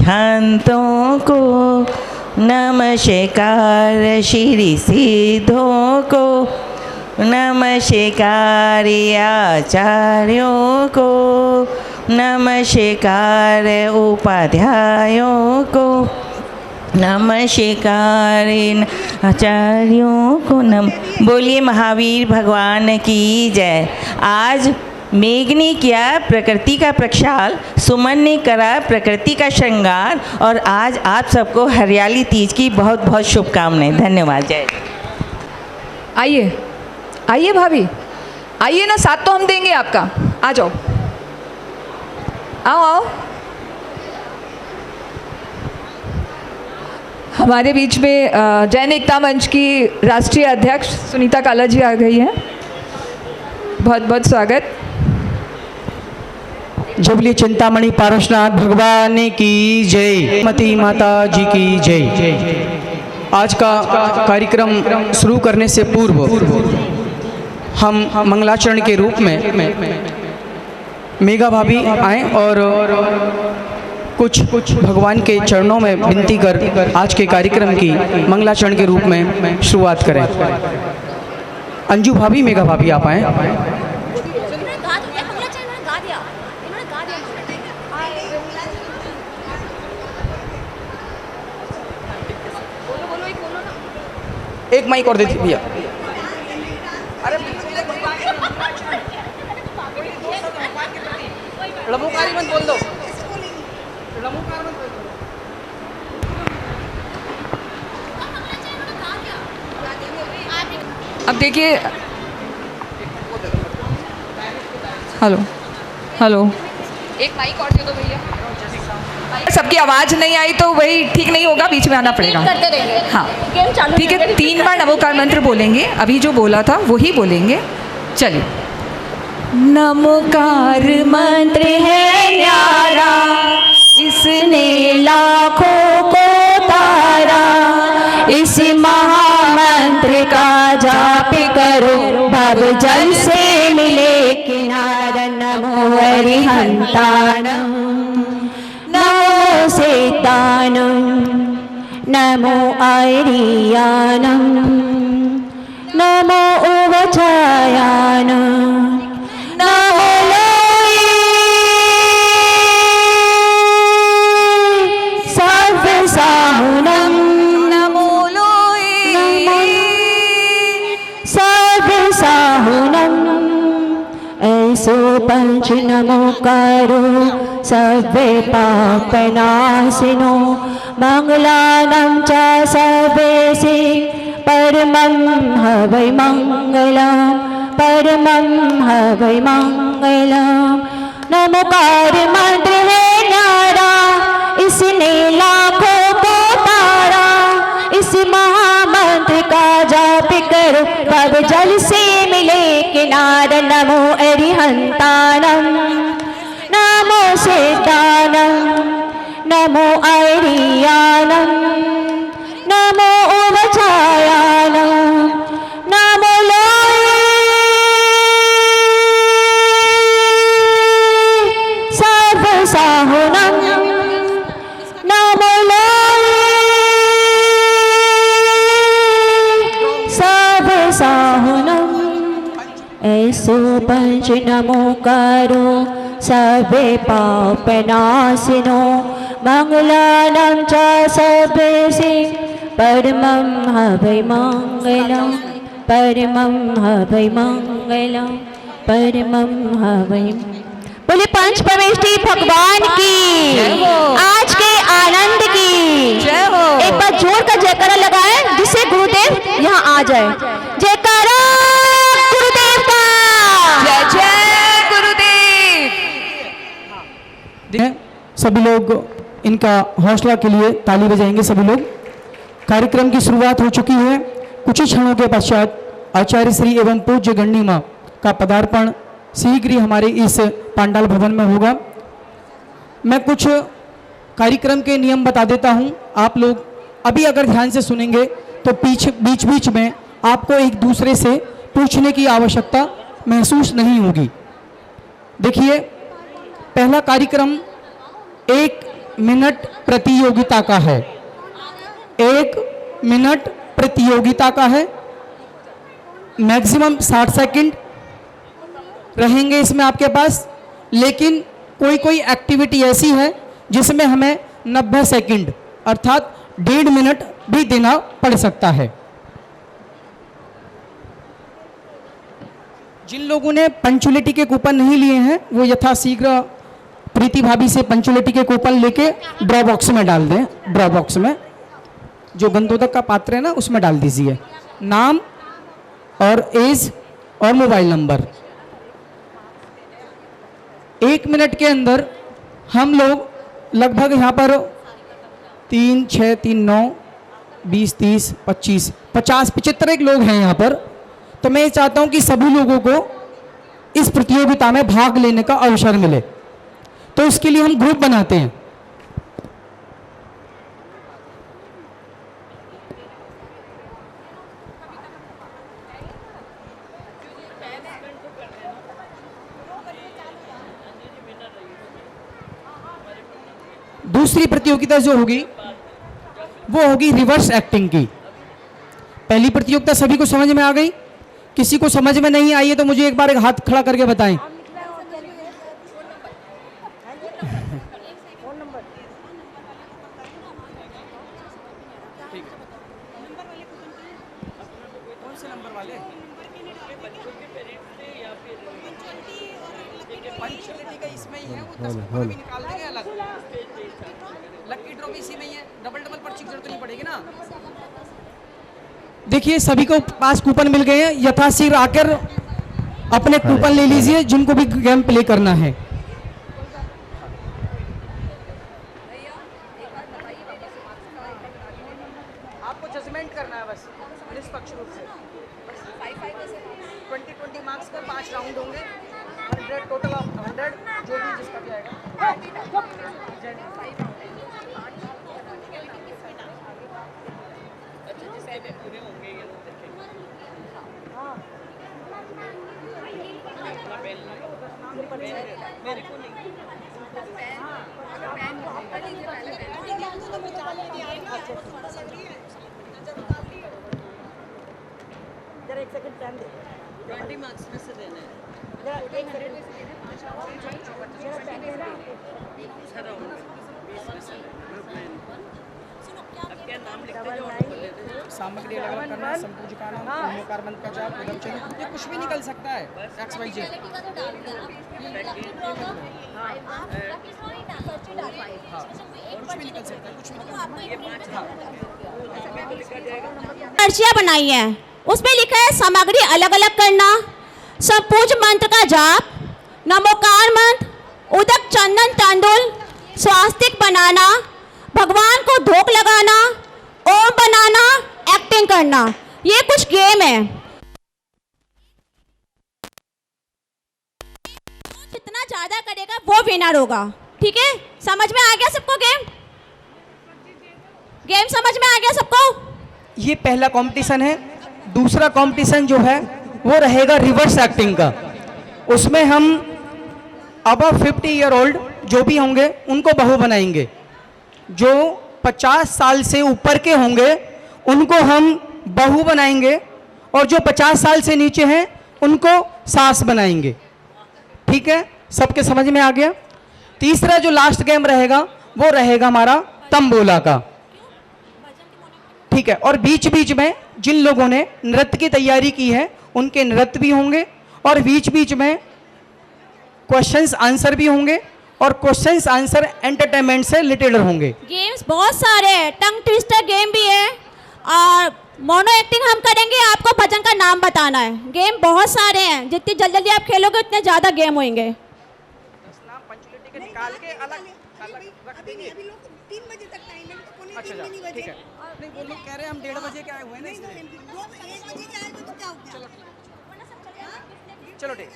अरिहंतों को, नमस्कार श्री सिद्धों को, नमस्कार आचार्यों को, नमस्कार उपाध्यायों को, नमस्कार आचार्यों को। बोलिए महावीर भगवान की जय। आज मेघ ने किया प्रकृति का प्रक्षाल, सुमन ने करा प्रकृति का श्रृंगार, और आज आप सबको हरियाली तीज की बहुत बहुत शुभकामनाएं। धन्यवाद। जय। आइए आइए भाभी, आइए ना, साथ तो हम देंगे आपका। आ जाओ, आओ आओ। हमारे बीच में जैन एकता मंच की राष्ट्रीय अध्यक्ष सुनीता काला जी आ गई हैं। बहुत बहुत स्वागत। जबली चिंतामणि पारसनाथ भगवान की जय, मती माता जी की जय। आज का कार्यक्रम शुरू करने से पूर्व हम मंगलाचरण के रूप में मेघा भाभी आए और कुछ भगवान के चरणों में विनती कर आज के कार्यक्रम की मंगलाचरण के रूप में शुरुआत करें। अंजू भाभी, मेघा भाभी आप आए। एक माइक और दे दी भैया। अरे लमोकारी मत बोल दो, लमोकार मत बोल दो। अब देखिए, हेलो हेलो, एक माइक और दे दो भैया। सबकी आवाज़ नहीं आई तो वही ठीक नहीं होगा, बीच में आना पड़ेगा। करते रहेंगे। हाँ ठीक है, 3 बार नमोकार मंत्र बोलेंगे। अभी जो बोला था वही बोलेंगे। चलिए। नमोकार मंत्र है न्यारा, इसने लाखों को तारा, इस महामंत्र का जाप करो, भव जल से मिले किनारा। नमो अरिहंताणं, नमो सेतानं, नमो आर्यानं, नमो उवचायानं, नमो लोये सर्वसाहुनं, नमो लोये सर्वसाहुनं। ऐसो पंच नमोकारो सर्वे पापनाशिनो, मंगलानं च सर्वेशे, परमं हवै मंगलम्, परमं हवै मंगलम्। नमोकार मंत्र है न्यारा, इसने लाखों को तारा, इस महामंत्र का जाप करो, भव जल से मिले किनारा। नमो अरिहंताणं, नमो सेतानं, नमो आर्यानं, नमो उवचायानं, नमो लोये सर्वसाहुनं, नमो लोये सर्वसाहुनं। ऐसो पंच नमोकारो सर्वे पापनाशिनो, मंगलानं च सर्वेशे, परमं हवै मंगलम्, परमं हवै मंगलम्, परमं हवै। बोले पंच परमेष्ठी भगवान की, आज के आनंद की जय हो। एक बार जोर का जयकारा लगाएं, जिससे गुरुदेव यहाँ आ जाए। जयकारा गुरुदेव का। जय जय गुरुदेव। सभी लोग इनका हौसला के लिए ताली बजाएंगे। सभी लोग। कार्यक्रम की शुरुआत हो चुकी है। कुछ ही क्षणों के पश्चात आचार्य श्री एवं पूज्य गणिमा का पदार्पण शीघ्र ही हमारे इस पांडाल भवन में होगा। मैं कुछ कार्यक्रम के नियम बता देता हूं। आप लोग अभी अगर ध्यान से सुनेंगे तो बीच बीच में आपको एक दूसरे से पूछने की आवश्यकता महसूस नहीं होगी। देखिए, पहला कार्यक्रम एक मिनट प्रतियोगिता का है। 1 मिनट प्रतियोगिता का है। मैक्सिमम 60 सेकंड रहेंगे इसमें आपके पास, लेकिन कोई कोई एक्टिविटी ऐसी है जिसमें हमें 90 सेकंड अर्थात 1.5 मिनट भी देना पड़ सकता है। जिन लोगों ने पंचुअलिटी के कूपन नहीं लिए हैं वो यथाशीघ्र प्रीति भाभी से पंचुअलिटी के कूपन लेके ड्रॉ बॉक्स में डाल दें। ड्रॉ बॉक्स में जो गंधोदक का पात्र है ना उसमें डाल दीजिए नाम और एज और मोबाइल नंबर। 1 मिनट के अंदर हम लोग लगभग यहाँ पर 3, 6, 3, 9, 20, 30, 25, 50, 75 लोग हैं यहाँ पर। तो मैं चाहता हूँ कि सभी लोगों को इस प्रतियोगिता में भाग लेने का अवसर मिले, तो इसके लिए हम ग्रुप बनाते हैं। दूसरी प्रतियोगिता जो होगी वो होगी रिवर्स एक्टिंग की। पहली प्रतियोगिता सभी को समझ में आ गई? किसी को समझ में नहीं आई है तो मुझे एक बार एक हाथ खड़ा करके बताएं। कौन से नंबर वाले? पंचुअलिटी का इसमें ही है, वो 10 भी निकाल देंगे अलग। लकी ड्रॉ भी इसी में ही है, डबल पर्ची की जरूरत नहीं पड़ेगी ना। देखिए सभी को पास कूपन मिल गए हैं, यथाशीघ्र आकर अपने कूपन ले लीजिए जिनको भी गेम प्ले करना है। आपको जजमेंट करना है बस निष्पक्ष रूप से। 20 मार्क्स का 5 राउंड होंगे, 100 टोटल ऑफ 100 जो भी जिसका भी आएगा। जरा 1 सेकंड टाइम दे। 20 मार्क्स में से देने हैं। जरा 1 सेकंड सामग्री अलग अलग करना, संपूजकानाम, ओमकारमंत्र का जाप, उदमचन, ये कुछ भी निकल सकता है। XYZ कुछ भी निकल सकता है, कुछ भी पर्चियां बनाई है, उसमें लिखा है सामग्री अलग अलग करना, संपूज मंत्र का जाप, नमोकार मंत्र, उदक चंदन तांदुल, स्वास्तिक बनाना, भगवान को धूप लगाना, ओम बनाना, एक्टिंग करना, ये कुछ गेम है। जितना ज्यादा करेगा वो विनर होगा। ठीक है, समझ में आ गया सबको? गेम समझ में आ गया सबको? ये पहला कंपटीशन है। दूसरा कंपटीशन जो है वो रहेगा रिवर्स एक्टिंग का। उसमें हम अबव 50 ईयर ओल्ड जो भी होंगे उनको बहू बनाएंगे। जो 50 साल से ऊपर के होंगे उनको हम बहू बनाएंगे, और जो 50 साल से नीचे हैं उनको सास बनाएंगे। ठीक है, सबके समझ में आ गया? तीसरा जो लास्ट गेम रहेगा वो रहेगा हमारा तंबोला का। ठीक है, और बीच बीच में जिन लोगों ने नृत्य की तैयारी की है उनके नृत्य भी होंगे, और बीच बीच में क्वेश्चंस आंसर भी होंगे, और क्वेश्चंस आंसर एंटरटेनमेंट से रिलेटेड होंगे। गेम्स बहुत सारे हैं, टंग ट्विस्टर गेम भी है, और मोनो एक्टिंग हम करेंगे। आपको भजन का नाम बताना है। गेम बहुत सारे हैं, जितनी जल्दी जल्दी आप खेलोगे उतने ज़्यादा गेम होंगे। निकाल के अलग रख देंगे। 3 बजे तक टाइम है, तो कोने 3 नहीं बजे। ठीक है, नहीं वो लोग कह रहे हैं हम 1:30 बजे के आए हुए हैं ना, इसलिए 1 बजे के आए तो क्या हो गया? चलो ठीक।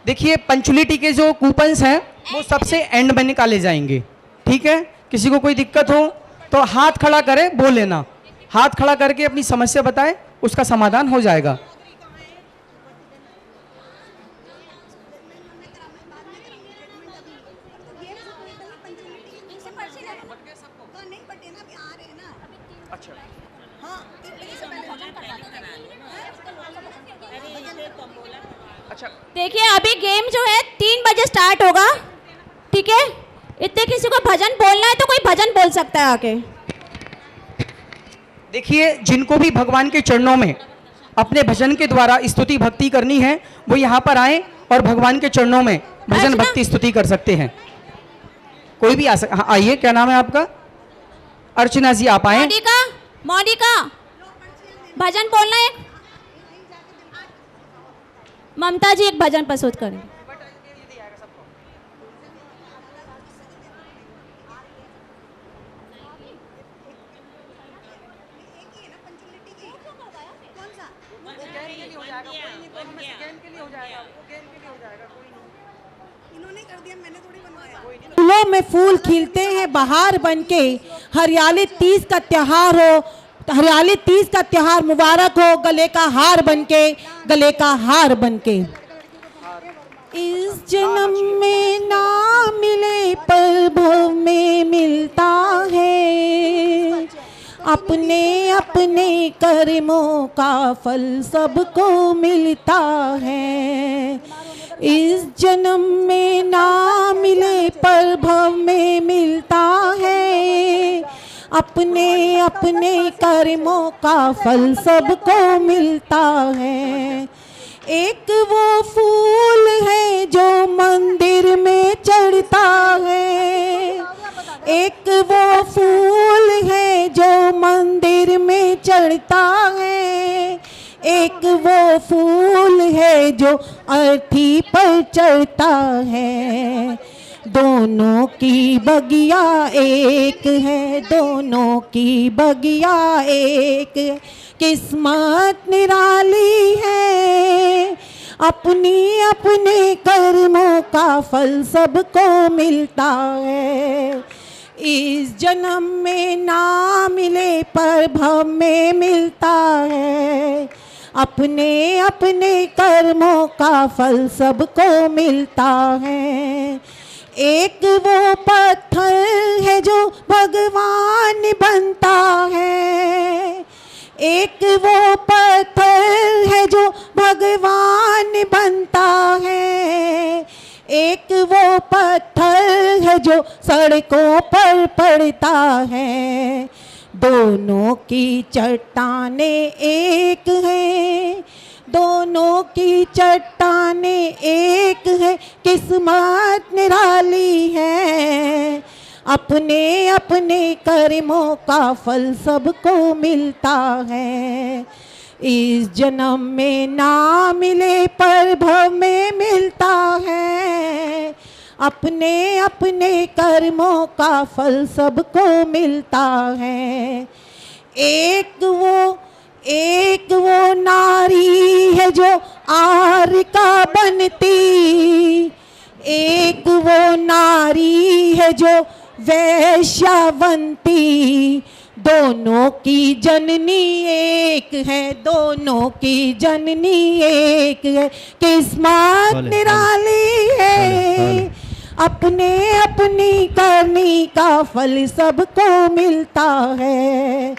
देखिए पंचुअलिटी के जो कूपन्स हैं वो सबसे एंड में निकाले जाएंगे। ठीक है, किसी को कोई दिक्कत हो तो हाथ खड़ा करे, बोल लेना। हाथ खड़ा करके अपनी समस्या बताए, उसका समाधान हो जाएगा। देखिए अभी गेम जो है 3 बजे स्टार्ट होगा, ठीक है। इतने किसी को भजन बोलना है तो कोई भजन बोल सकता है आके। देखिए, जिनको भी भगवान के चरणों में अपने भजन के द्वारा स्तुति भक्ति करनी है वो यहाँ पर आए और भगवान के चरणों में भजन अर्चना। भक्ति स्तुति कर सकते हैं। कोई भी हाँ, आइए। क्या नाम है आपका? अर्चना जी, आप आए। मोनिका, मोनिका भजन बोलना है। ममता जी एक भजन प्रस्तुत करें। इन्होंने कर दिया, मैंने थोड़ी बनवाया। फूलों में फूल खिलते हैं बहार बनके, हरियाली तीज का त्योहार हो, हरियाली तीज का त्योहार मुबारक हो, गले का हार बनके, गले का हार बनके। इस जन्म में ना मिले पर भव में मिलता है, अपने अपने कर्मों का फल सबको मिलता है। इस जन्म में ना मिले पर भव में मिलता है, अपने अपने कर्मों का फल सबको मिलता है। एक वो फूल है जो मंदिर में चढ़ता है, एक वो फूल है जो मंदिर में चढ़ता है, एक वो फूल है जो अर्थी पर चढ़ता है। दोनों की बगिया एक है, दोनों की बगिया एक है, किस्मत निराली है, अपनी अपने कर्मों का फल सबको मिलता है। इस जन्म में ना मिले पर भव में मिलता है, अपने अपने कर्मों का फल सबको मिलता है। एक वो पत्थर है जो भगवान बनता है, एक वो पत्थर है जो भगवान बनता है, एक वो पत्थर है जो सड़कों पर पड़ता है। दोनों की चट्टानें एक हैं, दोनों की चट्टानें एक है, किस्मत निराली है, अपने अपने कर्मों का फल सबको मिलता है। इस जन्म में ना मिले पर भव में मिलता है, अपने अपने कर्मों का फल सबको मिलता है। एक वो नारी है जो आर का बनती, एक वो नारी है जो वैश्यावंती, दोनों की जननी एक है, दोनों की जननी एक है, किस्मत निराली है, अपने अपनी करनी का फल सबको मिलता है।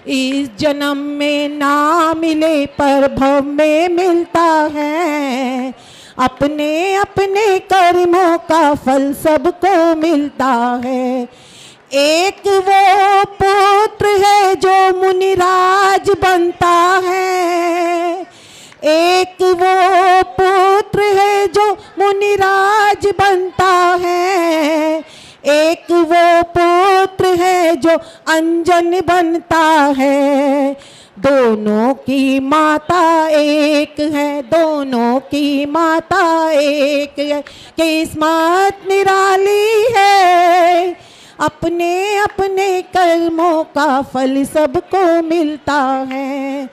इस जन्म में ना मिले पर भव में मिलता है, अपने अपने कर्मों का फल सबको मिलता है। एक वो पुत्र है जो मुनिराज बनता है, एक वो पुत्र है जो मुनिराज बनता है, एक वो पुत्र है जो अंजन बनता है। दोनों की माता एक है, दोनों की माता एक है, किस्मत निराली है, अपने अपने कर्मों का फल सबको मिलता है।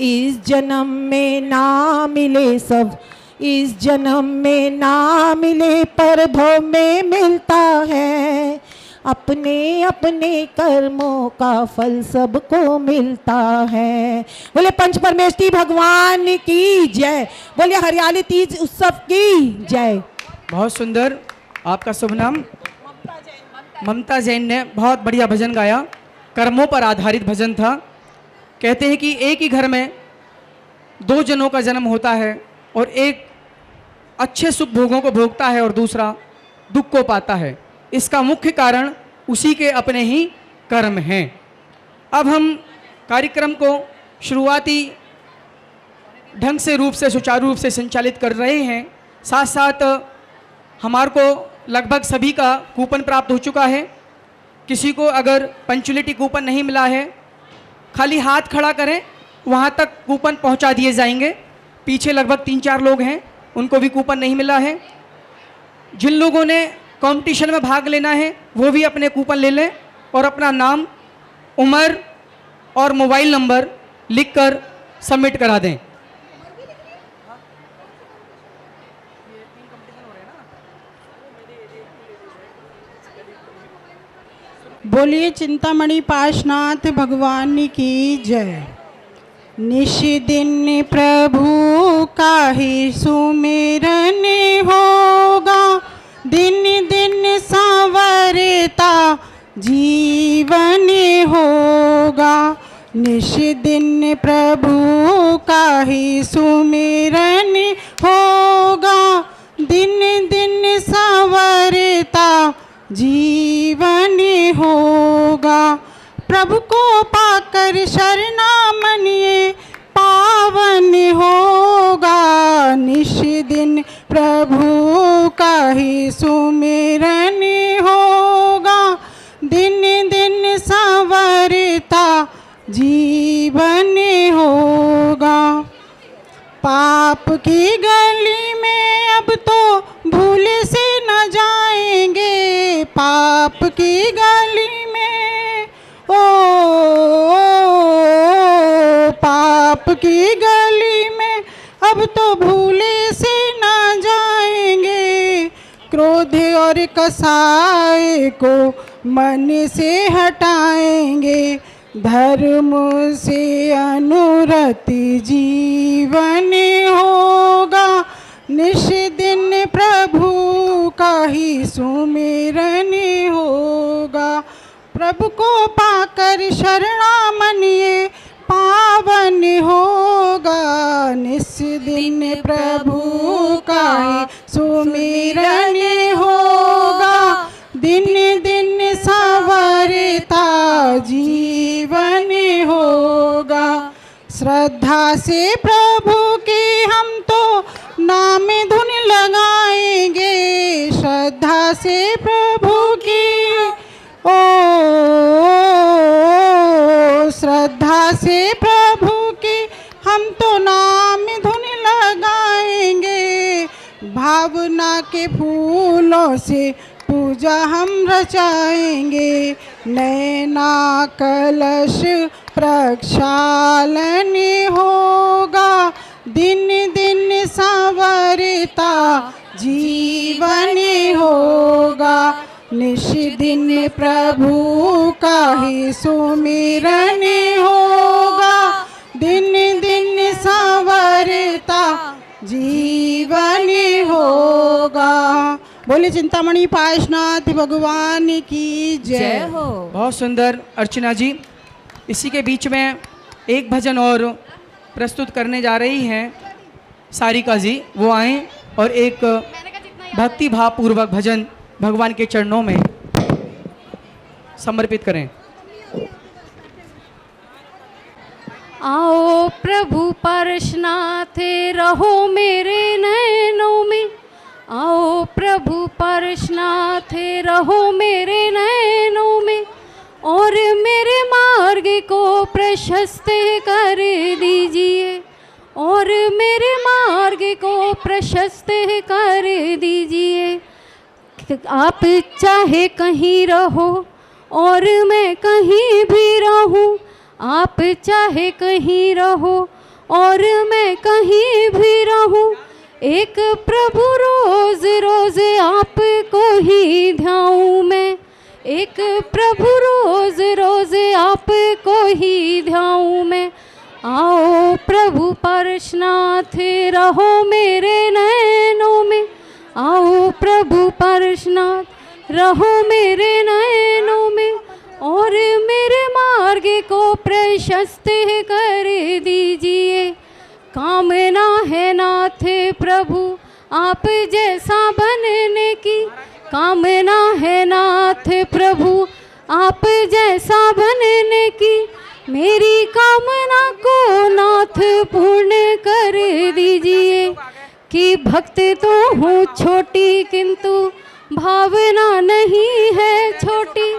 इस जन्म में ना मिले सब, इस जन्म में ना मिले पर भव में मिलता है, अपने अपने कर्मों का फल सबको मिलता है। बोले पंच परमेष्ठी भगवान की जय, बोले हरियाली तीज उत्सव की जय। बहुत सुंदर। आपका शुभ नाम? ममता जैन ने बहुत बढ़िया भजन गाया, कर्मों पर आधारित भजन था। कहते हैं कि एक ही घर में दो जनों का जन्म होता है और एक अच्छे सुख भोगों को भोगता है और दूसरा दुख को पाता है। इसका मुख्य कारण उसी के अपने ही कर्म हैं। अब हम कार्यक्रम को शुरुआती ढंग से रूप से सुचारू रूप से संचालित कर रहे हैं। साथ साथ हमारे को लगभग सभी का कूपन प्राप्त हो चुका है। किसी को अगर पंचुअलिटी कूपन नहीं मिला है, खाली हाथ खड़ा करें, वहाँ तक कूपन पहुँचा दिए जाएंगे। पीछे लगभग 3-4 लोग हैं, उनको भी कूपन नहीं मिला है। जिन लोगों ने कंपटीशन में भाग लेना है वो भी अपने कूपन ले लें और अपना नाम, उम्र और मोबाइल नंबर लिखकर सबमिट करा दें। बोलिए चिंतामणि पाशनाथ भगवान की जय। निश दिन प्रभु का ही सुमिरन होगा, दिन दिन संवरता जीवन होगा। निश दिन प्रभु का ही सुमिरन होगा, दिन दिन संवरता जीवन होगा। प्रभु को पाकर शरणा मनिए पावन होगा। निश दिन प्रभु का ही सुमिरन होगा, दिन दिन संवरता जीवन होगा। पाप की गली में अब तो भूल से न जाएंगे, पाप की गली में पाप की गली में अब तो भूले से न जाएंगे। क्रोध और कसाय को मन से हटाएंगे, धर्म से अनुरति जीवन होगा। निश दिन प्रभु का ही सुमिरन होगा। प्रभु को पाकर शरणा मनिए पावन होगा। निश दिन प्रभु का ही सुमिरन होगा, दिन दिन संवरता जीवन होगा। श्रद्धा से प्रभु की हम तो नाम धुन लगाएंगे, श्रद्धा से प्रभु की श्रद्धा से प्रभु की हम तो नाम धुन लगाएंगे। भावना के फूलों से पूजा हम रचाएंगे, नैना कलश प्रक्षालन होगा। दिन दिन संवरता जीवन होगा। निश दिन प्रभु का ही सुमिरन होगा, दिन दिन संवरता जीवन होगा। बोले चिंतामणि पाशनाथ भगवान की जय हो। बहुत सुंदर अर्चना जी। इसी के बीच में एक भजन और प्रस्तुत करने जा रही हैं सारिका जी, वो आएँ और एक भक्ति भाव पूर्वक भजन भगवान के चरणों में समर्पित करें। आओ प्रभु पारसनाथ रहो मेरे नैनों में, आओ प्रभु पारसनाथ रहो मेरे नैनों में, और मेरे मार्ग को प्रशस्त कर दीजिए, और मेरे मार्ग को प्रशस्त कर दीजिए। आप चाहे कहीं रहो और मैं कहीं भी रहूं, आप चाहे कहीं रहो और मैं कहीं भी रहूं, एक प्रभु रोज रोज आपको ही ध्याऊं मैं, एक प्रभु रोज रोज आपको ही ध्याऊं मैं। आओ प्रभु पारसनाथ रहो मेरे नैनों में, आओ प्रभु पारसनाथ रहो मेरे नैनों में, और मेरे मार्ग को प्रशस्त कर दीजिए। कामना है नाथ प्रभु आप जैसा बनने की कामना है नाथ प्रभु, आप जैसा बनने की मेरी कामना को नाथ पूर्ण कर दीजिए। कि भक्त तो हूँ छोटी किंतु भावना नहीं है छोटी,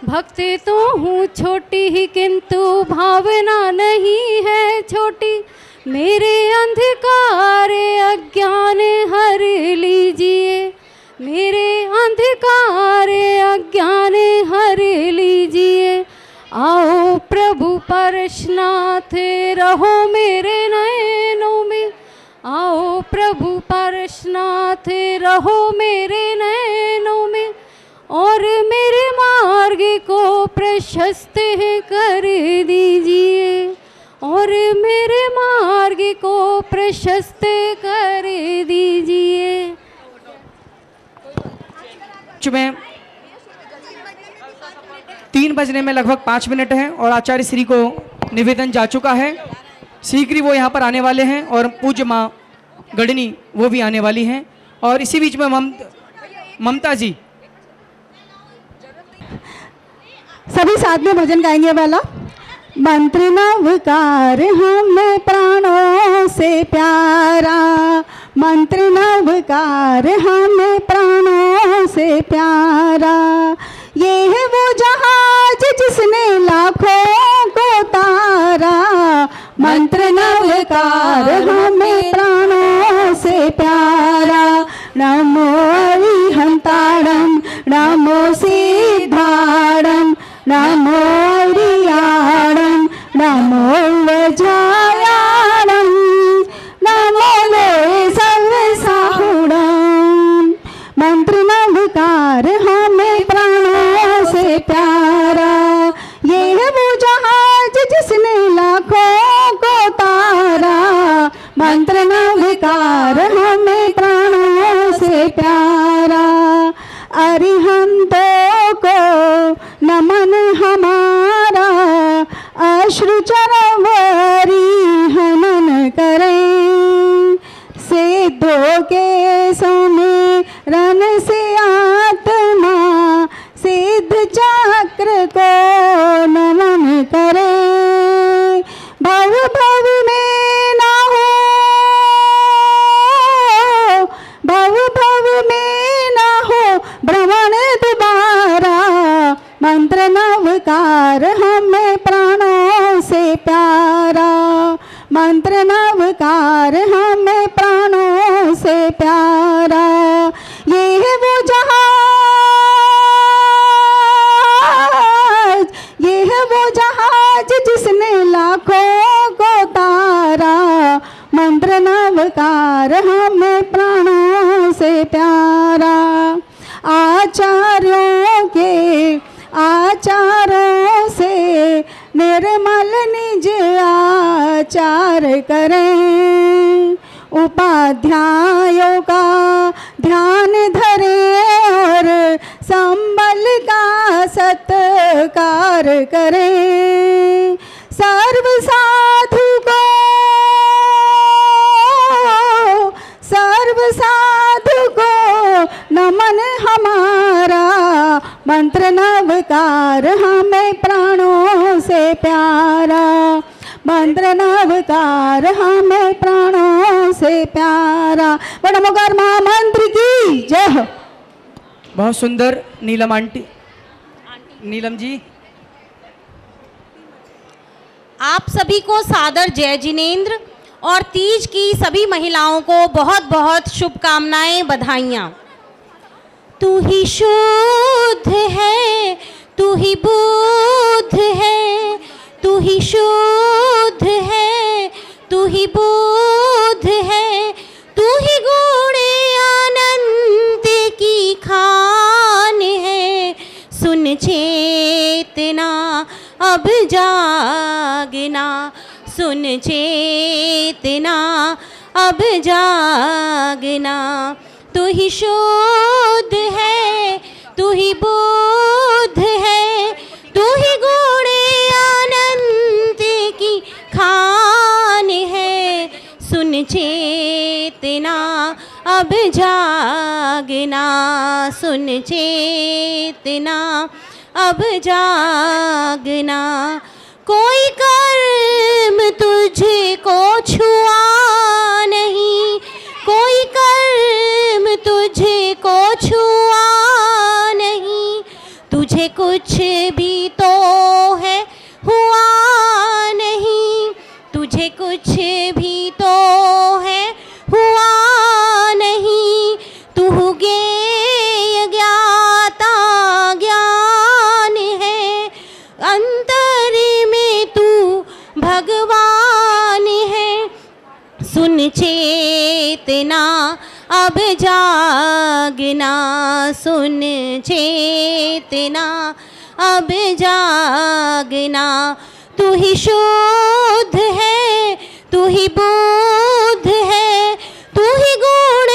भक्त तो हूँ छोटी ही किंतु भावना नहीं है छोटी। मेरे अंधकार अज्ञान हर लीजिए, मेरे अंधकार अज्ञान हर लीजिए। आओ प्रभु पारसनाथ रहो मेरे नयनों में, आओ प्रभु पारसनाथ रहो मेरे नयनों में। और मेरे मार्ग को प्रशस्त कर दीजिए, और मेरे मार्ग को प्रशस्त कर दीजिए। में 3 बजने में लगभग 5 मिनट हैं और आचार्य श्री को निवेदन जा चुका है। शीघ्र ही वो यहाँ पर आने वाले हैं और पूज्य माँ गढ़नी वो भी आने वाली हैं। और इसी बीच में ममता जी सभी साथ में भजन गाएंगे वाला। मंत्र नवकार हमें प्राणों से प्यारा, मंत्र नवकार हमें प्राणों से प्यारा। ये है वो जहाज जिसने लाखों को तारा, मंत्र नवकार हमें प्राणों से प्यारा। नमो अरिहंताणं, नमो सिद्धाणं, नमो अरियाणं, नमो वज्रायाणं, नमो लोय सर्वसाहुणं। मंत्र नवकार हमें प्राणों से प्यारा। ये है वो जहाज जिसने लाखों को तारा, मंत्र नवकार हमें प्राणों से प्यारा। अरिहंतों को नमन हमारा, अश्रु चरवरी हनन करें। सिद्धों के सुमिरन से आत्मा, सिद्ध चक्र को नमन करें। भव भव में ना हो, भव भव में ना हो भ्रमण दोबारा। मंत्र नवकार हमें प्राणों से प्यारा, मंत्र नवकार हमें प्राणों से प्यारा। ये है वो जहाज, ये है वो जहाज जिसने लाखों को तारा। मंत्र नवकार हमें प्राणों से प्यारा। आचार्यों के आचारों से निर्मल निज आचार करें। उपाध्यायों का ध्यान धरें और संबल का सत्कार करें। सर्व साधु को, सर्व साधु को नमन हमारा। मंत्र नवकार हमें प्राणों से प्यारा, मंत्र नवकार हमें प्राणों से प्यारा। नमोकार महामंत्र की जय हो। बहुत सुंदर नीलम आंटी, नीलम जी। आप सभी को सादर जय जिनेंद्र और तीज की सभी महिलाओं को बहुत बहुत शुभकामनाएं, बधाइयाँ। तू ही शुद्ध है, तू ही बुद्ध है, तू ही शुद्ध है, तू ही बुद्ध है, तू ही गुण अनंत की खान है। सुन चेतना अब जागना, सुन चेतना अब जागना। तू ही शुद्ध है, तू ही बुद्ध है, तू ही गुण अनंत की खान है। सुन चेतना अब जागना, सुन चेतना अब जागना। कोई कर्म तुझको छुआ नहीं, कोई कर्म तुझको छुआ नहीं, तुझे कुछ भी तो है हुआ नहीं, तुझे कुछ भी तो है हुआ नहीं। तू ज्ञेय ज्ञाता ज्ञान है, अंतर में तू भगवान है। सुन चेतना अब जागना, सुन चेतना अब जागना। तू ही शुद्ध है, तू ही बुद्ध है, तू ही गुण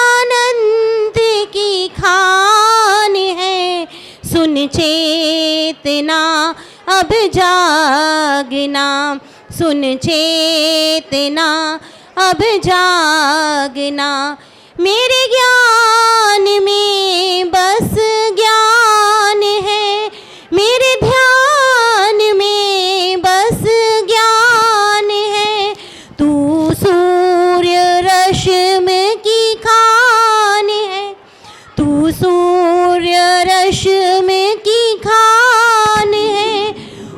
आनंद की खान है। सुन चेतना अब जागना, सुन चेतना अब जागना। मेरे ज्ञान में बस ज्ञान है, मेरे ध्यान में बस ज्ञान है। तू सूर्य रश्मि की खान है, तू सूर्य रश्मि की खान है।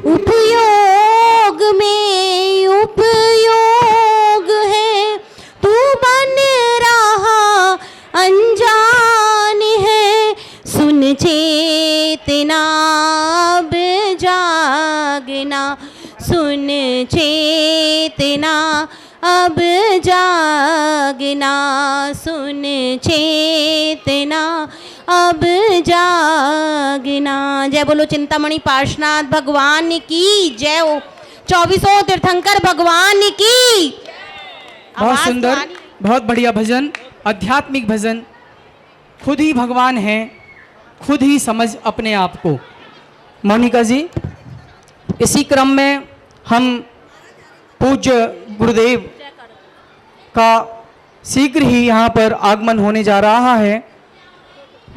उपयोग में उपयोग है, तू बन रहा अनजान है। सुन चेतना अब जागना, सुन चेतना अब जागना, सुन चेतना अब जागना। जय बोलो चिंतामणि पार्श्वनाथ भगवान की जय हो, 24 तीर्थंकर भगवान की। बहुत आवाज सुंदर, तो आ रही- बहुत बढ़िया भजन, आध्यात्मिक भजन। खुद ही भगवान है, खुद ही समझ अपने आप को। मोनिका जी, इसी क्रम में हम पूज्य गुरुदेव का शीघ्र ही यहाँ पर आगमन होने जा रहा है।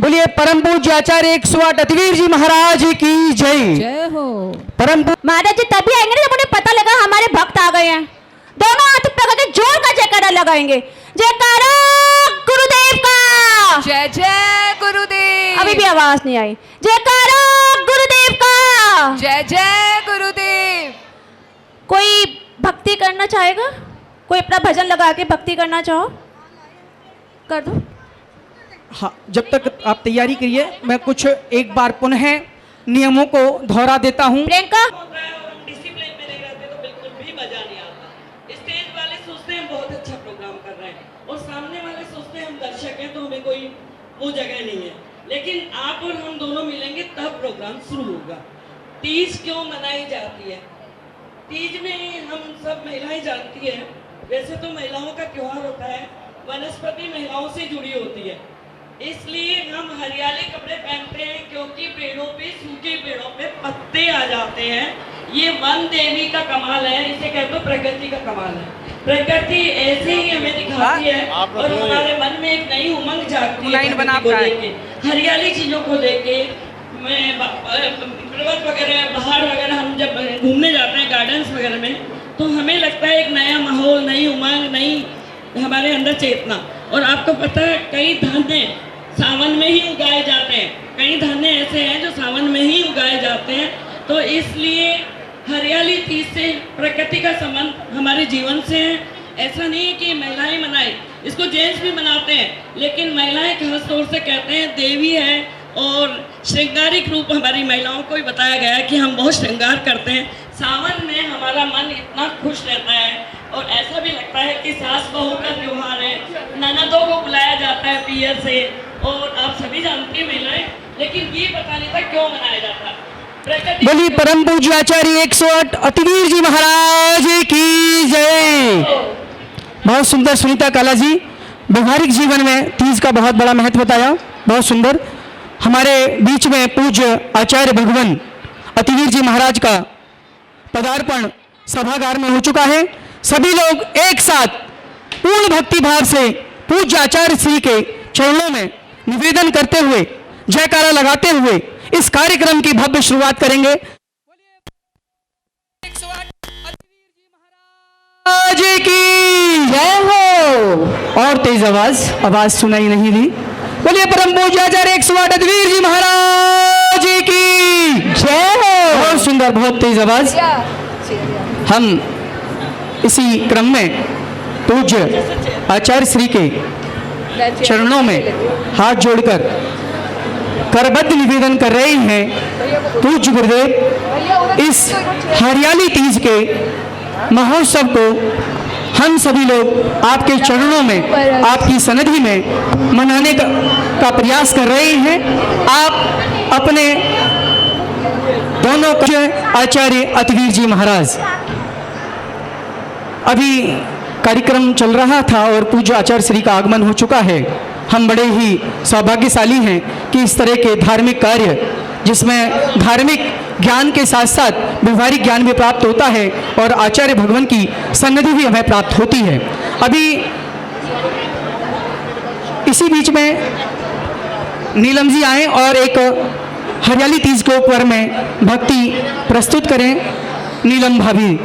बोलिए परम पूज्य आचार्य 108 अतिवीर जी महाराज की जय। जय हो। परम महाराज जी तभी आएंगे ना जब उन्हें पता लगा हमारे भक्त आ गए हैं। दोनों हाथ पकड़ के जोर का जयकारा लगाएंगे। जयकारा गुरुदेव का। जय जय गुरुदेव। अभी भी आवाज नहीं आई। जयकारा गुरुदेव का। जय जय गुरुदेव। कोई भक्ति करना चाहेगा? कोई अपना भजन लगा के भक्ति करना चाहो कर दो। हाँ, जब तक आप तैयारी करिए, मैं कुछ एक बार पुनः नियमों को दोहरा देता हूँ। प्रियंका डिसिप्लिन में नहीं रहते तो बिल्कुल भी मजा नहीं आता। स्टेज वाले सोचते हैं हम बहुत अच्छा प्रोग्राम कर रहे हैं, और सामने वाले सोचते हैं हम दर्शक हैं तो हमें कोई वो जगह नहीं है। लेकिन आप और हम दोनों मिलेंगे तब प्रोग्राम शुरू होगा। तीज क्यों मनाई जाती है? तीज में हम सब महिलाएं जानती है, वैसे तो महिलाओं का त्योहार होता है, वनस्पति महिलाओं से जुड़ी होती है, इसलिए हम हरियाली कपड़े पहनते हैं क्योंकि पेड़ों पे, सूखे पेड़ों पे पत्ते आ जाते हैं। ये वन देवी का कमाल है, इसे कहते हो प्रकृति का कमाल है। प्रकृति ऐसे ही हमें दिखाती है और हमारे मन में एक नई उमंग जागती है प्रकृति को देख के, हरियाली चीजों को देख के। पर्वत वगैरह, पहाड़ वगैरह हम जब घूमने जाते हैं गार्डन्स वगैरह में, तो हमें लगता है एक नया माहौल, नई उमंग, नई हमारे अंदर चेतना। और आपको पता है कई धान्य सावन में ही उगाए जाते हैं, कई धान्य ऐसे हैं जो सावन में ही उगाए जाते हैं। तो इसलिए हरियाली तीज से प्रकृति का संबंध हमारे जीवन से है। ऐसा नहीं है कि महिलाएं मनाए, इसको जेंट्स भी मनाते हैं, लेकिन महिलाएं खास तौर से कहते हैं देवी है और श्रृंगारिक रूप हमारी महिलाओं को ही बताया गया है कि हम बहुत श्रृंगार करते हैं। सावन में हमारा मन इतना खुश रहता है और ऐसा भी लगता है कि सास बहू का त्योहार है, ननदों को बुलाया जाता है पियर से, और आप सभी जानती हैं महिलाएं, लेकिन ये पता नहीं था क्यों मनाया जाता। बोली परम पूज्य आचार्य 108 अतिवीर जी महाराज की जय। बहुत सुंदर सुनीता काला जी, व्यवहारिक जीवन में तीज का बहुत बड़ा महत्व बताया, बहुत सुंदर। हमारे बीच में पूज्य आचार्य भगवान अतिवीर जी महाराज का पदार्पण सभागार में हो चुका है। सभी लोग एक साथ पूर्ण भक्ति भाव से पूज्य आचार्य श्री के चरणों में निवेदन करते हुए, जयकारा लगाते हुए इस कार्यक्रम की भव्य शुरुआत करेंगे। महाराज की जय हो। और तेज आवाज सुनाई नहीं दी। बोलिए परम पूज्य आचार्य 108 अद्वीर जी महाराज की जय हो। बहुत सुंदर, बहुत तेज आवाज। हम इसी क्रम में पूज्य आचार्य श्री के चरणों में हाथ जोड़कर करबद्ध निवेदन कर रहे हैं। पूज्य गुरुदेव, इस हरियाली तीज के महोत्सव को हम सभी लोग आपके चरणों में, आपकी सन्निधि में मनाने का प्रयास कर रहे हैं। आप अपने दोनों आचार्य अतवीर जी महाराज, अभी कार्यक्रम चल रहा था और पूज्य आचार्य श्री का आगमन हो चुका है। हम बड़े ही सौभाग्यशाली हैं कि इस तरह के धार्मिक कार्य, जिसमें धार्मिक ज्ञान के साथ साथ व्यवहारिक ज्ञान भी प्राप्त होता है और आचार्य भगवान की सन्निधि भी हमें प्राप्त होती है। अभी इसी बीच में नीलम जी आए और एक हरियाली तीज के ऊपर में भक्ति प्रस्तुत करें। नीलम भाभी।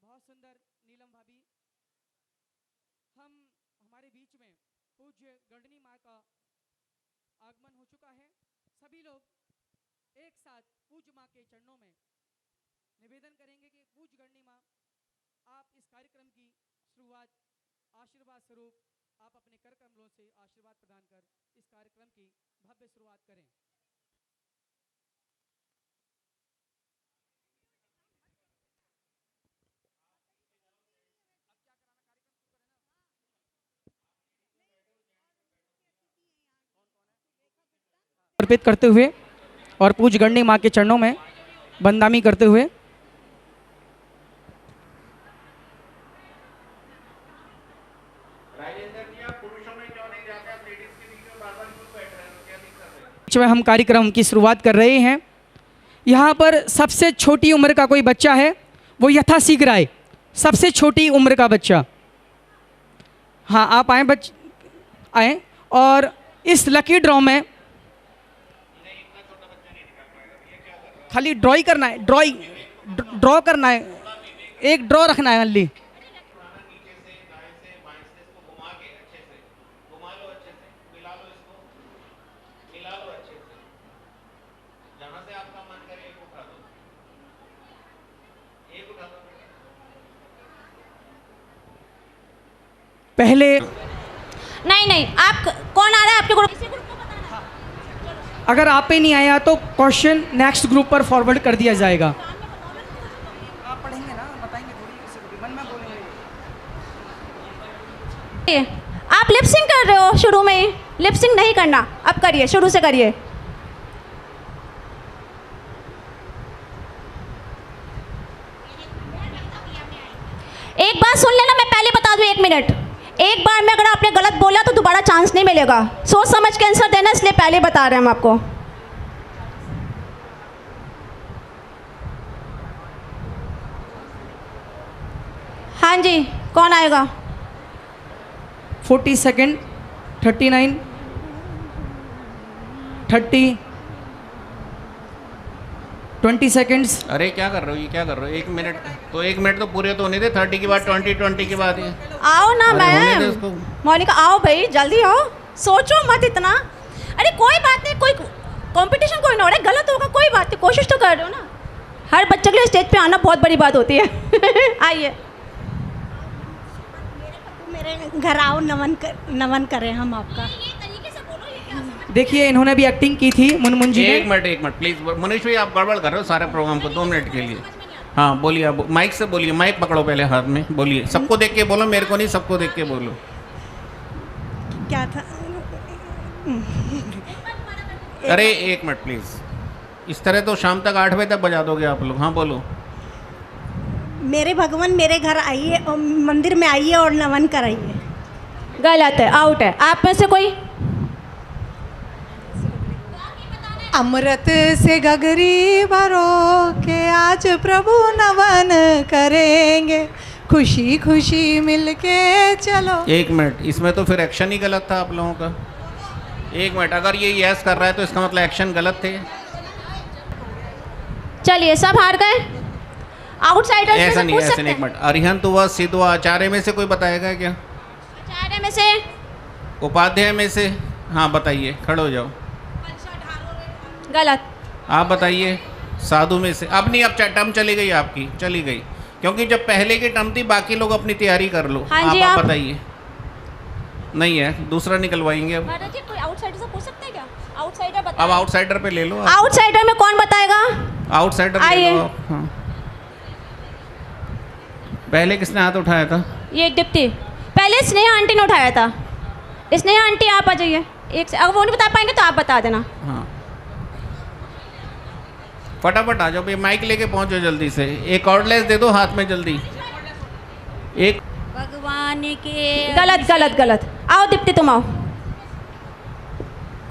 बहुत सुंदर नीलम भाभी। हमारे बीच में पूज्य गणनी माँ का आगमन हो चुका है। सभी लोग एक साथ पूज्य माँ के चरणों में निवेदन करेंगे कि पूज्य गणनी माँ, आप इस कार्यक्रम की शुरुआत आशीर्वाद स्वरूप आप अपने कर कमलों से आशीर्वाद प्रदान कर इस कार्यक्रम की भव्य शुरुआत करें। अर्पित करते हुए और पूज्य गणनी माँ के चरणों में बंदामी करते हुए में हम कार्यक्रम की शुरुआत कर रहे हैं। यहाँ पर सबसे छोटी उम्र का कोई बच्चा है, वो यथाशीघ्र आए। सबसे छोटी उम्र का बच्चा, हाँ आप आए आए। और इस लकी ड्रॉ में खाली ड्रॉ ही करना है, ड्रॉ करना है, एक ड्रॉ रखना है अल्ली। पहले नहीं, आप कौन आ रहा है आपके ग्रुप से? अगर आप पे नहीं आया तो क्वेश्चन नेक्स्ट ग्रुप पर फॉरवर्ड कर दिया जाएगा। आप पढ़ेंगे ना, बताएंगे थोड़ी, मन में बोलेंगे। आप लिपसिंग कर रहे हो, शुरू में लिपसिंग नहीं करना, अब करिए, शुरू से करिए। एक बात सुन लेना, मैं पहले बता दूं, 1 मिनट। एक बार में अगर आपने गलत बोला तो दोबारा चांस नहीं मिलेगा। सोच समझ के आंसर देना, इसलिए पहले बता रहे हैं हम आपको। हाँ जी, कौन आएगा? 40 सेकेंड, 39, 30, 20 सेकेंड्स। अरे क्या कर रहे हो, ये क्या कर रहे हो? 1 मिनट तो 1 मिनट तो पूरे तो होने दे। 30 के बाद 20, 20 के बाद ये आओ ना अरे होने दे मैम। उसको। मोनिका आओ भाई, जल्दी आओ, सोचो मत इतना। अरे कोई बात नहीं, कोई कंपटीशन कोई ना हो रहा है, गलत होगा कोई बात नहीं, कोशिश तो कर रहे हो ना। हर बच्चे के लिए स्टेज पे आना बहुत बड़ी बात होती है। आइए। मेरे घर आओ, नमन करें हम आपका। देखिए इन्होंने भी एक्टिंग की थी, मुनमुन जी ने। 1 मिनट प्लीज मनीष भाई, आप गड़बड़ कर रहे हो सारे प्रोग्राम को। 2 मिनट के लिए हाँ बोलिए, आप माइक से बोलिए, माइक पकड़ो पहले हाथ में, बोलिए। सबको देख के बोलो, मेरे को नहीं, सबको देख के बोलो। क्या था? अरे 1 मिनट प्लीज, इस तरह तो शाम तक 8 बजे तक बजा दोगे आप लोग। हाँ बोलो। मेरे भगवान मेरे घर आइए और मंदिर में आइए और नमन कराइए। गलत है, आउट है। आप में से कोई? अमृत से गगरी भरो के आज प्रभु नमन करेंगे, खुशी खुशी मिलके चलो। 1 मिनट, इसमें तो फिर एक्शन ही गलत था आप लोगों का। 1 मिनट, अगर ये यस कर रहा है तो इसका मतलब एक्शन गलत थे। चलिए, सब हार गए। आउटसाइडर से ऐसा नहीं, पूछ ऐसा सकते नहीं। हैं। 1 मिनट, अरिहंत हुआ, सिद्ध हुआ, आचार्य में से कोई बताएगा क्या? आचार्य में से? उपाध्याय में से? हाँ बताइए, खड़े हो जाओ। गलत। आप बताइए। साधु में से? अब नहीं, अब टर्म चली गई आपकी, चली गई, क्योंकि जब पहले की टर्म थी, बाकी लोग अपनी तैयारी कर लो। हाँ जी, आप आप बताइए। नहीं है, दूसरा निकलवाएंगे अब। महाराज जी, कोई आउटसाइडर से पूछ सकते हैं क्या? आउटसाइडर बता। अब आउटसाइडर पे ले लो आप। आउटसाइडर में कौन बताएगा? आउटसाइडर ले आइए। लो आप। हाँ। पहले किसने हाथ उठाया था? ये दीप्ति। पहले स्नेहा आंटी ने उठाया था। स्नेहा आंटी आप आ जाइए। एक से, अगर वो नहीं बता पाएंगे तो आप बता देना। हाँ फटाफट आ जाओ, माइक लेके पहुंचो जल्दी से। एक कॉर्डलेस दे दो हाथ में जल्दी। एक भगवान के। गलत गलत गलत। आओ दीप्ति, तुम आओ।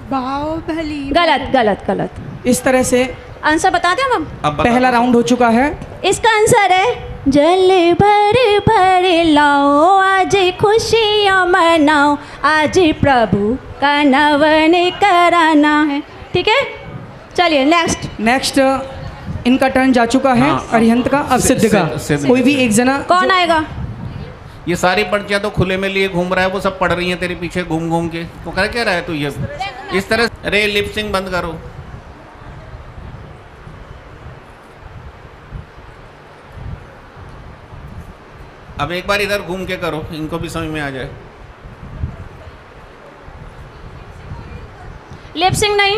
बाहुबली। गलत गलत गलत। इस तरह से आंसर बता दें हम। अब बता पहला दो। राउंड हो चुका है। इसका आंसर है जल भर भर लाओ, आज खुशियाँ मनाओ, आज प्रभु का नवन कराना है। ठीक है, चलिए नेक्स्ट। इनका टर्न जा चुका है। हाँ, अरिहंत का, अब सिद्ध का। सिद्ध। कोई भी एक जना कौन आएगा? ये सारी पर्चियां तो खुले में लिए घूम रहा है, वो सब पढ़ रही हैं तेरे पीछे घूम घूम के। तो कर क्या रहा है तू ये इस तरह? अरे लिपसिंग बंद करो। अब एक बार इधर घूम के करो, इनको भी समझ में आ जाए। लिपसिंग नहीं,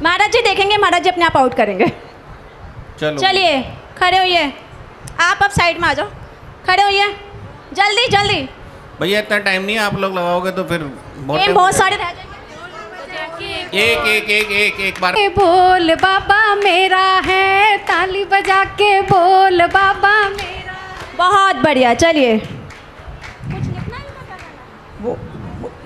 महाराज जी देखेंगे, महाराज जी अपने आप आउट करेंगे। चलो चलिए खड़े होइए। आप अब साइड में आ जाओ, खड़े होइए जल्दी जल्दी। भैया इतना टाइम नहीं है, आप लोग लगाओगे तो फिर गेम बहुत सारे रह जाएंगे। एक एक एक एक एक बार बोल बाबा मेरा है, ताली बजा के बोल बाबा मेरा। बहुत बढ़िया। चलिए वो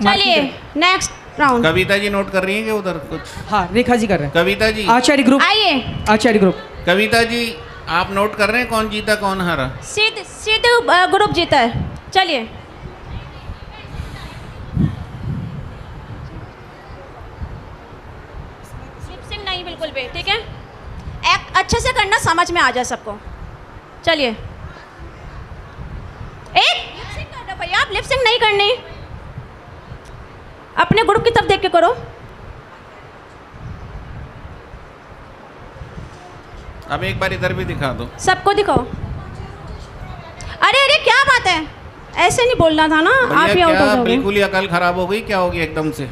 चलिए next. Round. Kavita ji note कर रही हैं कि उधर कुछ? हाँ, रेखा जी कर रहे हैं। कविता जी, आचार्य ग्रुप, आइए। आचार्य ग्रुप। कविता जी आप नोट कर रहे हैं कौन जीता कौन हारा? सिद्ध ग्रुप जीता है। चलिए। लिपसिंग नहीं बिल्कुल भी, ठीक है। एक्ट अच्छे से करना, समझ में आ जाए सबको। चलिए। एक लिपसिंग कर रहे भैया, आप लिपसिंग नहीं करनी, अपने ग्रुप की तरफ देख के करो। अब एक बार इधर भी दिखा दो। सबको दिखाओ। अरे अरे क्या बात है, ऐसे नहीं बोलना था ना, आप ही आउट हो क्या जाओगे। बिल्कुल ही अकल खराब हो गई, क्या हो गया एकदम से?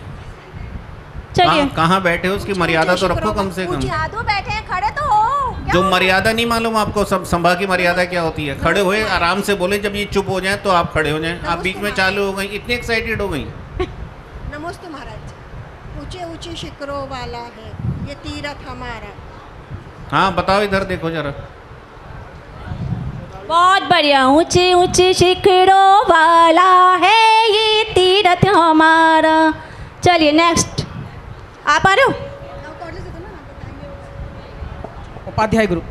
चलिए। कहाँ बैठे हो, उसकी मर्यादा तो रखो कम से कम। जादू बैठे हैं, खड़े तो हो। जो मर्यादा नहीं मालूम आपको, सब संभा की मर्यादा क्या होती है? खड़े हुए आराम से बोले, जब ये चुप हो जाए तो आप खड़े हो जाएं। आप बीच में चालू हो गई, इतनी एक्साइटेड हो गई। नमस्ते महाराज। ऊंचे ऊंचे शिखरों वाला है ये तीरथ हमारा। हाँ बताओ, इधर देखो जरा। बहुत बढ़िया। ऊंचे ऊंचे शिखरों वाला है ये तीरथ हमारा। चलिए नेक्स्ट। आप आ रहे हो? उपाध्याय ग्रुप।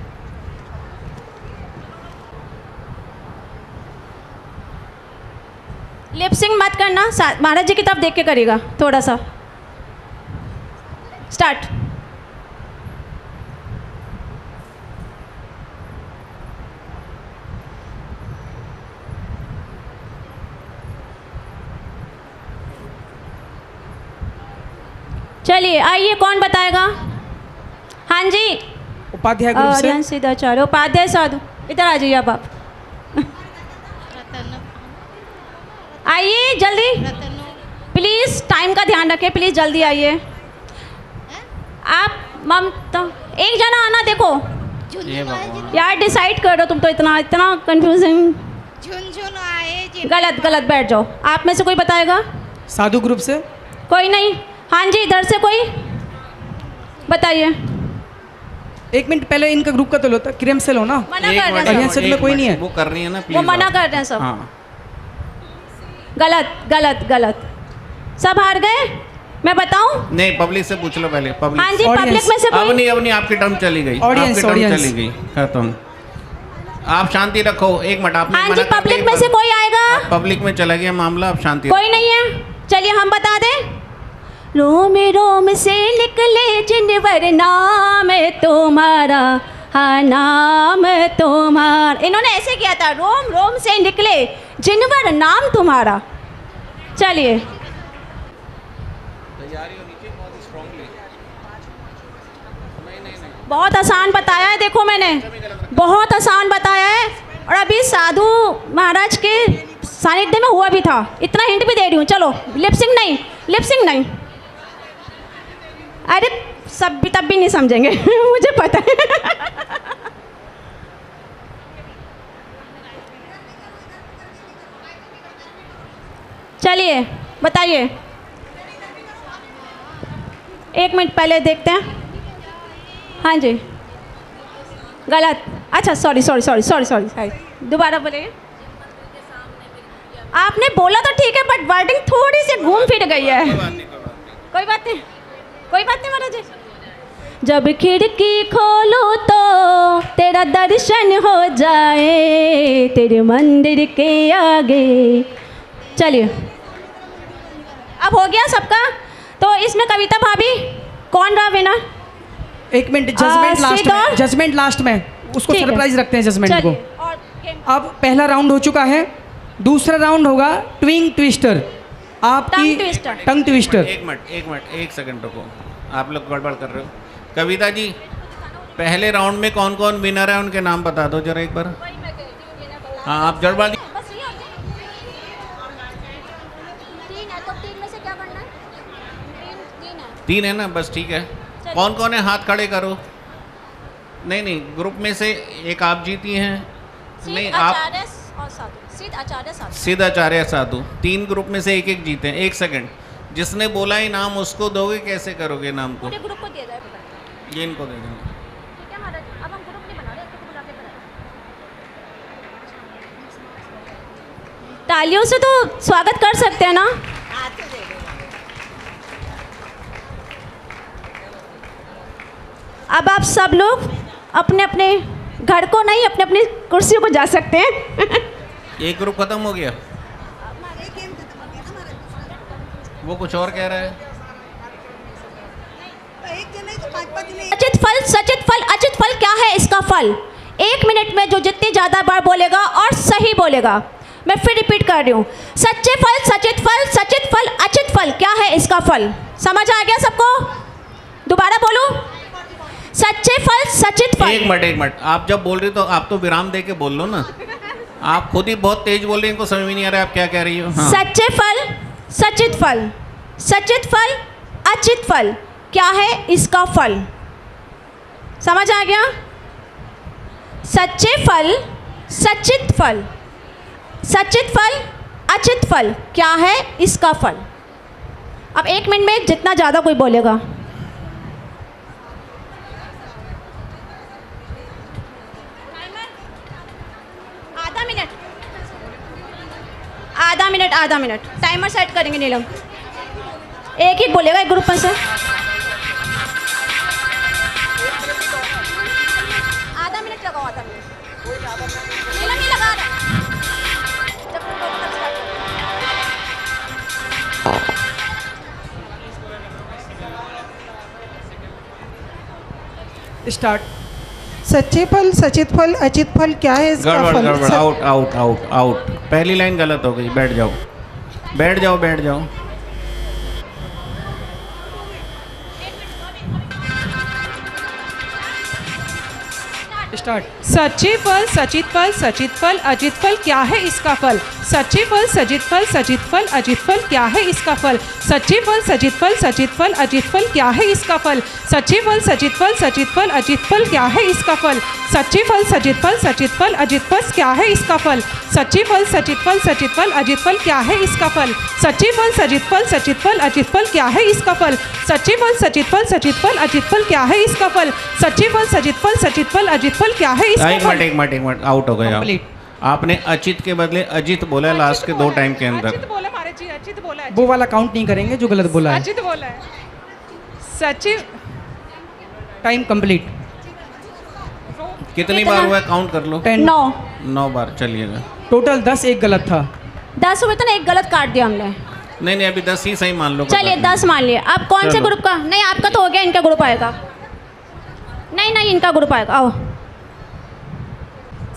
लिपसिंग मत करना, महाराज जी की तरफ देख के करेगा थोड़ा सा। स्टार्ट। चलिए आइए, कौन बताएगा? हाँ जी। उपाध्याय ग्रुप से सिद्धाचार्य, उपाध्याय साधु, इधर आ जाइए आप। आइए जल्दी, प्लीज़ टाइम का ध्यान रखें, प्लीज़ जल्दी आइए। आप ममता, एक जना आना। देखो यार, डिसाइड करो तुम तो, इतना कंफ्यूजिंग। झुनझुन आए। गलत गलत, बैठ जाओ। आप में से कोई बताएगा? साधु ग्रुप से कोई नहीं। हाँ जी, इधर से कोई बताइए। एक मिनट पहले इनका ग्रुप का तो लो, क्रीम से लो ना। मना कर रहे यहाँ हैं से में कोई नहीं है। वो कर रही है ना, सब, प्लीज। वो मना कर रहे हैं सब। हाँ। गलत गलत गलत, सब हार गए। मैं बताऊं? नहीं, पब्लिक से पूछ लो पहले। पब्लिक। हाँ जी, Audience। पब्लिक में से अब कोई। नहीं, आपकी टर्म चली गई। Audience, आपकी टर्म audience। चली गई, खत्म। आप शांति रखो, एक मिनट। आपने हाँ मना जी, कर पब्लिक दिया, में से कोई आएगा? पब्लिक में चला गया मामला, अब शांति कोई नहीं है। चलिए हम बता दें। रोम रोम से निकले जिनवर, नाम तुम्हारा, हाँ नाम तुम्हारा। इन्होंने ऐसे किया था, रोम रोम से निकले जिनवर, नाम तुम्हारा। चलिए। बहुत आसान बताया है, देखो मैंने बहुत आसान बताया है, और अभी साधु महाराज के सानिध्य में हुआ भी था। इतना हिंट भी दे रही हूँ। चलो, लिपसिंग नहीं, लिपसिंग नहीं। अरे सब भी तब भी नहीं समझेंगे मुझे पता है। चलिए बताइए। एक मिनट पहले देखते हैं। हाँ जी, गलत। अच्छा, sorry sorry sorry sorry sorry, दोबारा बोलिए। आपने बोला तो ठीक है, बट वर्डिंग थोड़ी सी घूम फिर गई है। कोई बात नहीं, कोई बात नहीं महाराज जी। जब खिड़की खोलो तो तेरा दर्शन हो जाए, तेरे मंदिर के आगे। चलिए, अब हो गया सबका। तो इसमें कविता भाभी कौन रहा विनर? एक मिनट, जजमेंट लास्ट में, जजमेंट लास्ट में, उसको ठीक है। सरप्राइज रखते हैं जजमेंट को। और अब पहला राउंड हो चुका है, दूसरा राउंड होगा ट्विंग ट्विस्टर। आपकी टंग ट्विस्टर। एक मिनट, एक सेकंड रुको, आप लोग गड़बड़ कर रहे हो। कविता जी, पहले राउंड में कौन कौन विनर है उनके नाम बता दो जरा एक बार। हाँ, आप गड़बड़। तीन है ना, बस ठीक है। कौन कौन है, हाथ खड़े करो। नहीं नहीं, ग्रुप में से एक आप जीती हैं। नहीं, आप सिद्ध आचार्य साधु, 3 ग्रुप में से एक एक जीते हैं। एक सेकंड, जिसने बोला इनाम उसको दोगे, कैसे करोगे इनाम को? ग्रुप को दे दो, ये इनको दे देंगे। ठीक है महाराज, अब हम ग्रुप नहीं बना रहे, तो बुला के बनाए। तालियों से तो स्वागत कर सकते हैं ना। अब आप सब लोग अपने अपने घर को नहीं, अपने अपनी कुर्सियों को जा सकते हैं। एक ग्रुप खत्म हो गया, वो कुछ और कह रहा है। अचित फल, सचित फल, अचित फल क्या है इसका फल? 1 मिनट में जो जितनी ज़्यादा बार बोलेगा और सही बोलेगा, मैं फिर रिपीट कर रही हूँ। सच्चे फल, सचित फल, सचित फल, अचित फल क्या है इसका फल? समझ आ गया सबको? दोबारा बोलूँ? सच्चे फल, सचित फल। एक मिनट, आप जब बोल रही तो आप तो विराम दे के बोल लो ना। आप खुद ही बहुत तेज बोल रही हैं, इनको समझ में नहीं आ रहा है आप क्या कह रही हो। हाँ। सच्चे फल, सचित फल, सचित फल, अचित फल क्या है इसका फल? समझ आ गया? सच्चे फल, सचित फल, सचित फल, अचित फल क्या है इसका फल? अब 1 मिनट में जितना ज़्यादा कोई बोलेगा। आधा मिनट, आधा मिनट, आधा मिनट टाइमर सेट करेंगे नीलम। एक ही बोलेगा एक ग्रुप में से। आधा मिनट लगाओ, आधा मिनट। नीलम नहीं लगा रहा। स्टार्ट। सच्चे फल, सचित फल, अचित फल क्या है इसका गड़बड़ फल? गड़बड़, आउट आउट आउट आउट। पहली लाइन गलत हो गई, बैठ जाओ, बैठ जाओ, बैठ जाओ। स्टार्ट। सच्चे फल, सचित फल, सचित फल, अजित फल क्या है इसका फल? सच्चे फल, सचित फल, सचित फल, अजित फल क्या है इसका फल? सच्चे फल, सचित फल, सचित फल, अजित फल क्या है इसका फल? सच्चे फल, सचित फल, सचित फल, अजित फल क्या है इसका फल? सच्चे फल, सचित फल, सचित फल, अजित फल क्या है इसका फल? सच्चे फल, सचित फल, सचित फल, अजित फल क्या है इसका फल? सच्चे फल, सचित फल, सचित फल, अजित फल क्या है इसका फल? सच्चे फल, सचित फल, सचित फल, अजित फल क्या है इसका फल? सच्चे फल, सचित फल, सचित फल, अजित फल क्या है इसका फल? एक मिनट, आउट हो गया। आपने अचित के बदले अजित बोला लास्ट के 2 टाइम के अंदर। अजित बोला महाराज जी, अजित बोला है। वो वाला काउंट नहीं करेंगे जो गलत बोला है। अजित बोला है। सचिव टाइम कंप्लीट। कितनी बार हुआ काउंट कर लो। 9 बार। चलिएगा। टोटल 10, एक गलत था। 10 हुए तो ना, एक गलत काट दिया हमने। नहीं, अभी 10 ही सही मान लो। चलिए 10 मान लिए। अब कौन से ग्रुप का? नहीं, आपका तो हो गया, इनका ग्रुप आएगा। नहीं, इनका ग्रुप आएगा। आओ।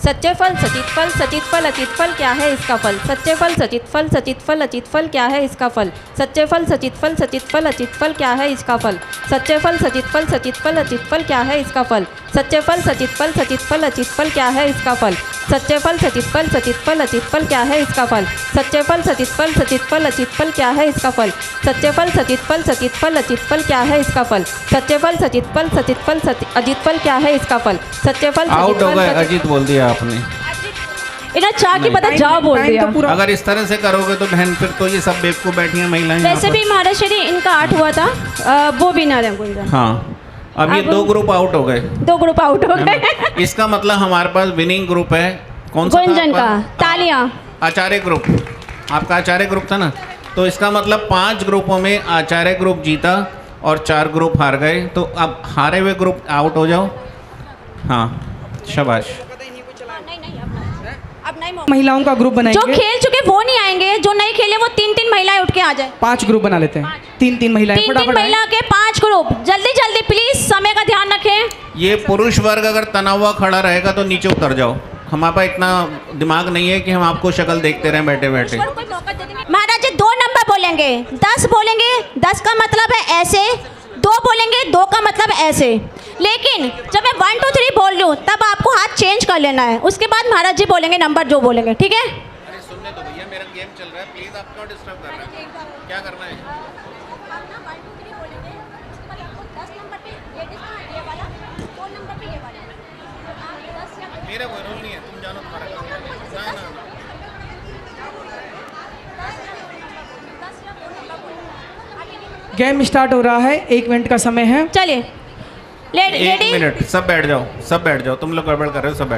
सच्चे फल, सचित फल, सचित फल, अचित फल क्या है इसका फल? सच्चे फल, सचित फल, सचित फल, अचित फल क्या है इसका फल? सच्चे फल, सचित फल, सचित फल, अचित फल क्या है इसका फल? सच्चे फल, सचित फल, सचित फल, अचित फल क्या है इसका फल? सच्चे फल, सचित फल, सचित फल, अचित फल क्या है इसका फल? सच्चे फल, सचित फल, सचित फल, अचित फल क्या है इसका फल? सच्चे फल, सचित फल, सचित फल, अचित फल क्या है इसका फल? सच्चे फल, सचित फल, सचित फल, अचित फल क्या है इसका फल? सच्चे फल, सचित फल, सचित फल, अजित फल क्या है इसका फल? सच्चे फल, आउट हो गए। अजित बोल दिया आपने। इन्हें चाह की पता जाओ बोल दिया। अगर इस तरह से करोगे तो बहन फिर तो ये सब बेवकूफ बैठी हैं महिलाएं। वैसे भी महाराष्ट्री इनका 8 हुआ था, वो भी ना रहे। हाँ, अब ये 2 ग्रुप आउट हो गए। 2 ग्रुप आउट हो गए। इसका मतलब हमारे पास विनिंग ग्रुप है। कौन सा? गुंजन का। तालियां। आचार्य ग्रुप। आपका आचार्य ग्रुप था ना, तो इसका मतलब 5 ग्रुपों में आचार्य ग्रुप जीता और 4 ग्रुप हार गए। तो अब हारे हुए ग्रुप आउट हो जाओ। हाँ, शाबाश। महिलाओं का ग्रुप बनाएंगे। जो खेल चुके वो नहीं आएंगे, जो नहीं खेले वो 3-3 महिलाएं उठ के आ जाए। 5 ग्रुप बना लेते हैं। 3-3 महिलाएं। 3-3 महिला के 5 ग्रुप। जल्दी जल्दी प्लीज, समय का ध्यान रखें। ये पुरुष वर्ग अगर तना हुआ खड़ा रहेगा तो नीचे उतर जाओ। हमारे पास इतना दिमाग नहीं है कि हम आपको शक्ल देखते रहें बैठे बैठे। महाराज जी 2 नंबर बोलेंगे, 10 बोलेंगे, 10 का मतलब है ऐसे, 2 बोलेंगे, 2 का मतलब ऐसे। लेकिन जब मैं 1 2 3 बोल रही हूँ तब आपको हाथ चेंज कर लेना है। उसके बाद महाराज जी बोलेंगे नंबर जो बोलेंगे, ठीक है? अरे सुनने दो भैया, मेरा गेम चल रहा है, प्लीज आप क्यों डिस्टर्ब कर रहे हैं? क्या करना है? मेरा कोई रोल नहीं है, तुम जानो तुम्हारा काम। गेम स्टार्ट हो रहा है। 1 मिनट का समय है। चलिए, 1 मिनट। सब बैठ जाओ, सब बैठ जाओ। तुम लोग गड़बड़ कर रहे हो, सब बैठ